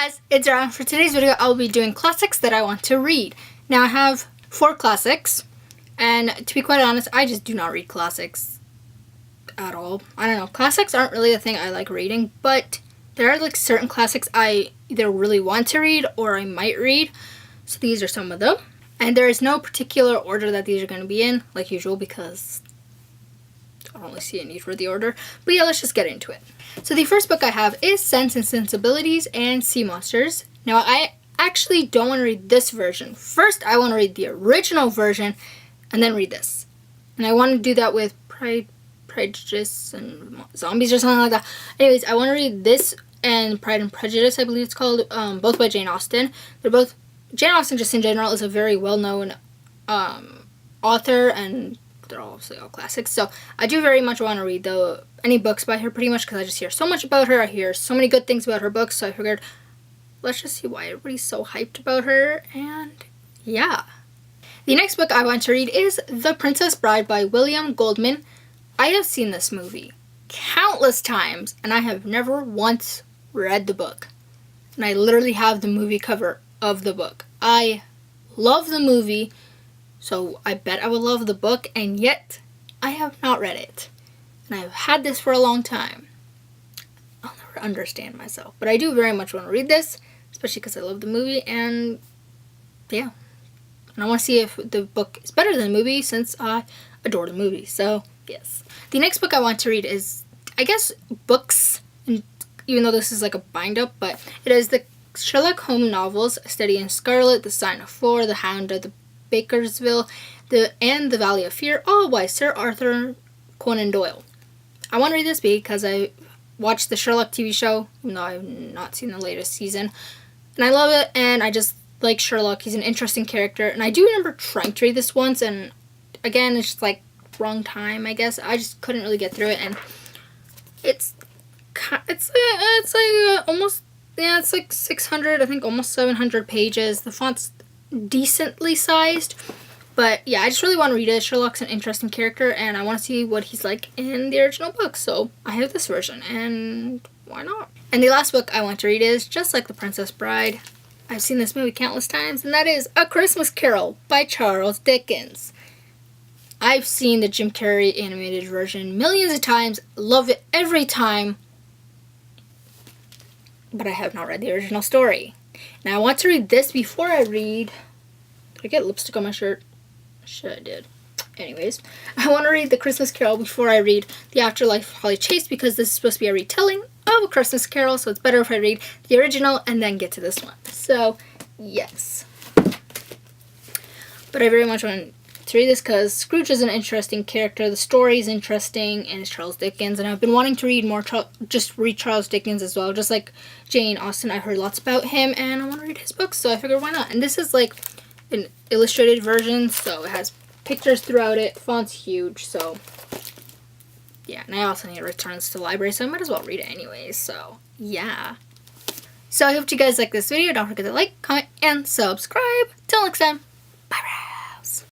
guys, it's Aaron. For today's video, I'll be doing classics that I want to read. Now, I have 4 classics, and to be quite honest, I just do not read classics at all. I don't know, classics aren't really a thing I like reading, but there are like certain classics I either really want to read or I might read, so these are some of them. And there is no particular order that these are going to be in, like usual, because I don't really see a need for the order. But yeah, let's just get into it. So the first book I have is Sense and Sensibilities and Sea Monsters. Now, I actually don't want to read this version. First, I want to read the original version and then read this. And I want to do that with Pride, Prejudice, and Zombies or something like that. Anyways, I want to read this and Pride and Prejudice, I believe it's called, both by Jane Austen. They're both, Jane Austen just in general is a very well-known author, and they're obviously all classics. So I do very much want to read any books by her pretty much because I just hear so much about her. I hear so many good things about her books. So I figured, let's just see why everybody's so hyped about her. And yeah. The next book I want to read is The Princess Bride by William Goldman. I have seen this movie countless times and I have never once read the book. And I literally have the movie cover of the book. I love the movie, so I bet I would love the book, and yet I have not read it. And I've had this for a long time. I'll never understand myself. But I do very much want to read this, especially because I love the movie, and yeah. And I want to see if the book is better than the movie, since I adore the movie. So, yes. The next book I want to read is, I guess, books, even though this is like a bind-up, but it is the Sherlock Holmes novels, Study in Scarlet, The Sign of Four, The Hound of the Bakersville, and The Valley of Fear, all by Sir Arthur Conan Doyle. I want to read this because I watched the Sherlock TV show, even though I've not seen the latest season, and I love it, and I just like Sherlock. He's an interesting character, and I do remember trying to read this once, and again, it's just like wrong time, I guess. I just couldn't really get through it, and it's like almost, yeah, it's like 600, I think almost 700 pages. The font's decently sized, but yeah, I just really want to read it. Sherlock's an interesting character, and I want to see what he's like in the original book, so I have this version, and why not? And the last book I want to read is Just Like the Princess Bride. I've seen this movie countless times, and that is A Christmas Carol by Charles Dickens. I've seen the Jim Carrey animated version millions of times, love it every time, but I have not read the original story. Now, I want to read this before I read... Did I get lipstick on my shirt? Shit, I did. Anyways, I want to read The Christmas Carol before I read The Afterlife of Holly Chase, because this is supposed to be a retelling of A Christmas Carol, so it's better if I read the original and then get to this one. So, yes. But I very much want to read this because Scrooge is an interesting character, the story is interesting, and it's Charles Dickens, and I've been wanting to read more, just read Charles Dickens as well, just like Jane Austen. I heard lots about him, and I want to read his books, so I figured why not. And this is like an illustrated version, so it has pictures throughout it, font's huge, so yeah. And I also need returns to the library, so I might as well read it anyways, so yeah. So I hope you guys like this video. Don't forget to like, comment, and subscribe. Till next time.